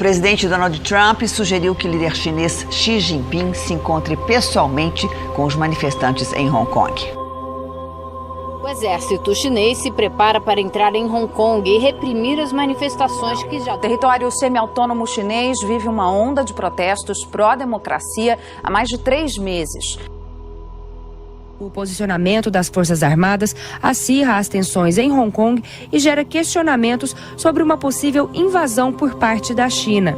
presidente Donald Trump sugeriu que o líder chinês Xi Jinping se encontre pessoalmente com os manifestantes em Hong Kong. O exército chinês se prepara para entrar em Hong Kong e reprimir as manifestações que já... O território semi-autônomo chinês vive uma onda de protestos pró-democracia há mais de 3 meses. O posicionamento das Forças Armadas acirra as tensões em Hong Kong e gera questionamentos sobre uma possível invasão por parte da China.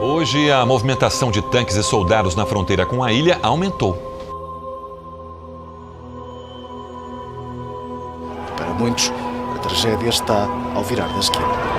Hoje, a movimentação de tanques e soldados na fronteira com a ilha aumentou. Para muitos, a tragédia está ao virar da esquina.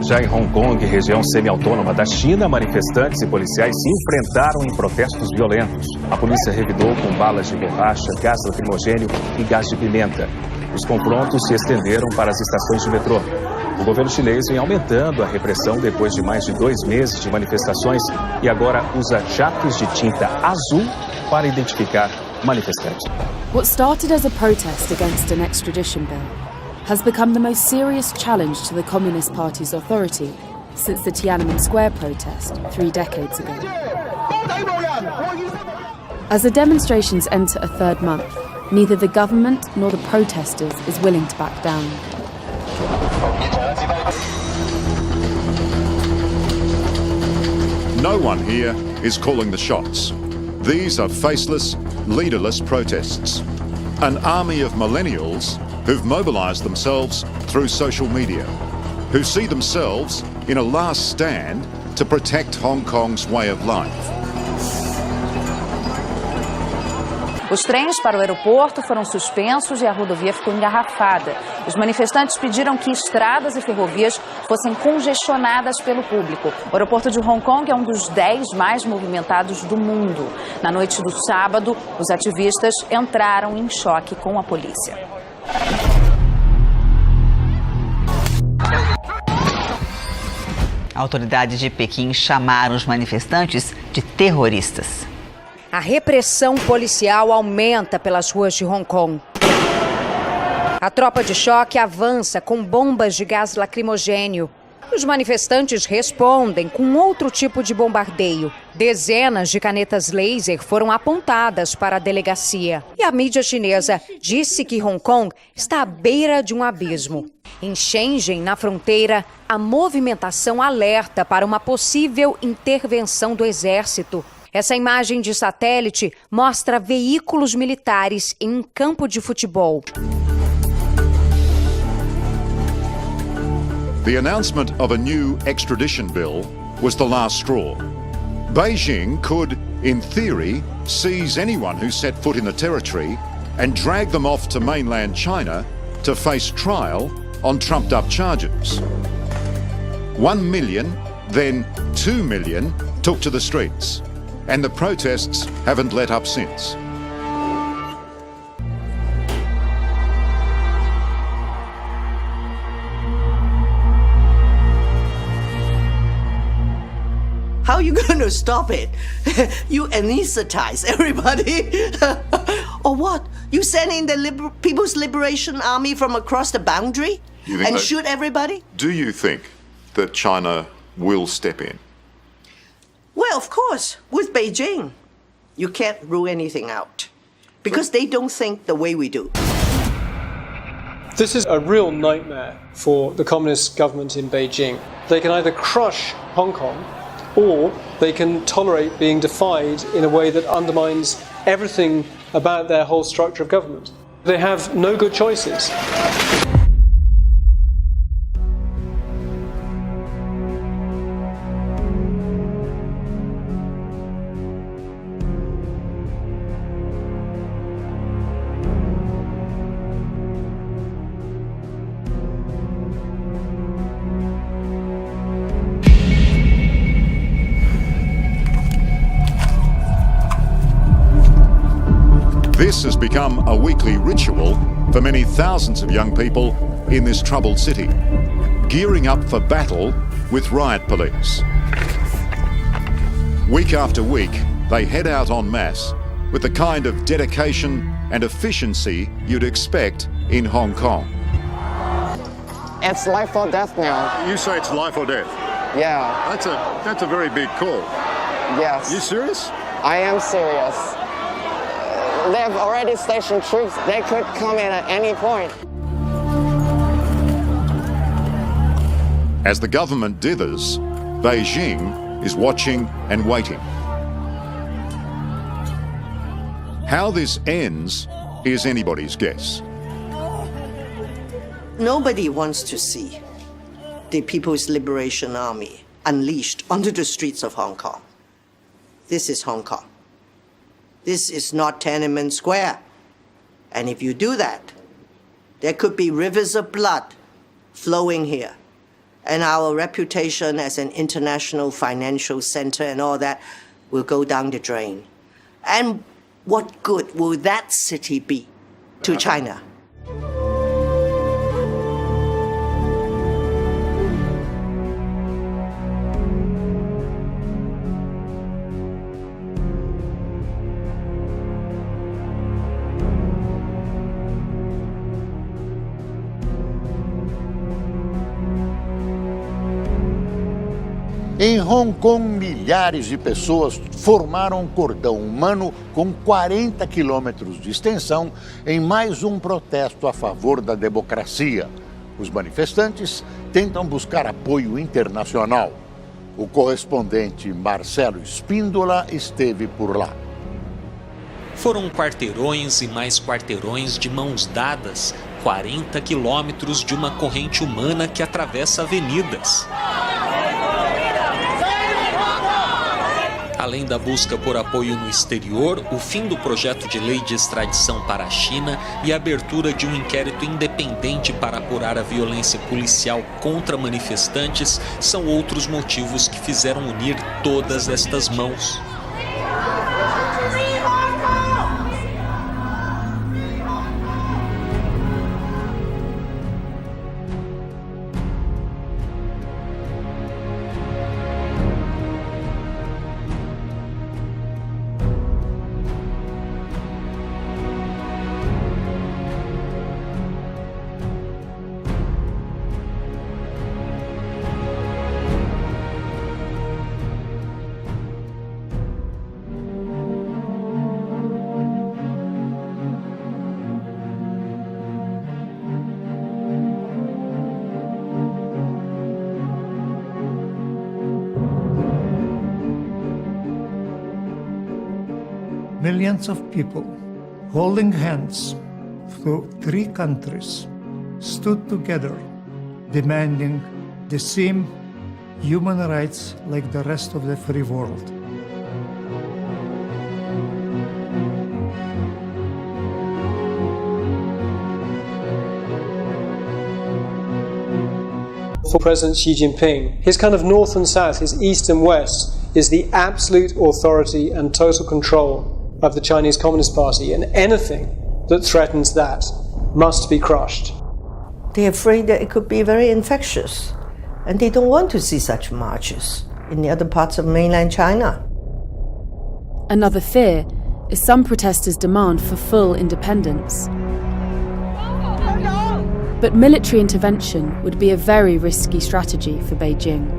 Já em Hong Kong, região semi-autônoma da China, manifestantes e policiais se enfrentaram em protestos violentos. A polícia revidou com balas de borracha, gás lacrimogênio e gás de pimenta. Os confrontos se estenderam para as estações de metrô. O governo chinês vem aumentando a repressão depois de mais de 2 meses de manifestações e agora usa jatos de tinta azul para identificar manifestantes. What started as a protest against an extradition bill has become the most serious challenge to the Communist Party's authority since the Tiananmen Square protest 3 decades ago. As the demonstrations enter a 3rd month, neither the government nor the protesters is willing to back down. No one here is calling the shots. These are faceless, leaderless protests. An army of millennials who've mobilised themselves through social media, who see themselves in a last stand to protect Hong Kong's way of life. Os trens para o aeroporto foram suspensos e a rodovia ficou engarrafada. Os manifestantes pediram que estradas e ferrovias fossem congestionadas pelo público. O aeroporto de Hong Kong é um dos 10 mais movimentados do mundo. Na noite do sábado, os ativistas entraram em choque com a polícia. Autoridades de Pequim chamaram os manifestantes de terroristas. A repressão policial aumenta pelas ruas de Hong Kong. A tropa de choque avança com bombas de gás lacrimogênio. Os manifestantes respondem com outro tipo de bombardeio. Dezenas de canetas laser foram apontadas para a delegacia. E a mídia chinesa disse que Hong Kong está à beira de um abismo. Em Shenzhen, na fronteira, a movimentação alerta para uma possível intervenção do exército. Essa imagem de satélite mostra veículos militares em um campo de futebol. The announcement of a new extradition bill was the last straw. Beijing could, in theory, seize anyone who set foot in the territory and drag them off to mainland China to face trial on trumped-up charges. 1 million, then 2 million, took to the streets, and the protests haven't let up since. How are you going to stop it? You anesthetize everybody? Or what? You send in the People's Liberation Army from across the boundary and shoot everybody? Do you think that China will step in? Well, of course, with Beijing. You can't rule anything out because they don't think the way we do. This is a real nightmare for the communist government in Beijing. They can either crush Hong Kong or they can tolerate being defied in a way that undermines everything about their whole structure of government. They have no good choices. This has become a weekly ritual for many thousands of young people in this troubled city, gearing up for battle with riot police. Week after week, they head out en masse with the kind of dedication and efficiency you'd expect in Hong Kong. It's life or death now. You say it's life or death? Yeah. That's a very big call. Yes. You serious? I am serious. They've already stationed troops. They could come in at any point. As the government dithers, Beijing is watching and waiting. How this ends is anybody's guess. Nobody wants to see the People's Liberation Army unleashed onto the streets of Hong Kong. This is Hong Kong. This is not Tiananmen Square. And if you do that, there could be rivers of blood flowing here. And our reputation as an international financial center and all that will go down the drain. And what good will that city be to China? Em Hong Kong, milhares de pessoas formaram um cordão humano com 40 quilômetros de extensão em mais um protesto a favor da democracia. Os manifestantes tentam buscar apoio internacional. O correspondente Marcelo Espíndola esteve por lá. Foram quarteirões e mais quarteirões de mãos dadas, 40 quilômetros de uma corrente humana que atravessa avenidas. Além da busca por apoio no exterior, o fim do projeto de lei de extradição para a China e a abertura de um inquérito independente para apurar a violência policial contra manifestantes são outros motivos que fizeram unir todas estas mãos. Millions of people, holding hands through 3 countries, stood together, demanding the same human rights like the rest of the free world. For President Xi Jinping, his kind of north and south, his east and west, is the absolute authority and total control of the Chinese Communist Party, and anything that threatens that must be crushed. They're afraid that it could be very infectious, and they don't want to see such marches in the other parts of mainland China. Another fear is some protesters' demand for full independence. But military intervention would be a very risky strategy for Beijing.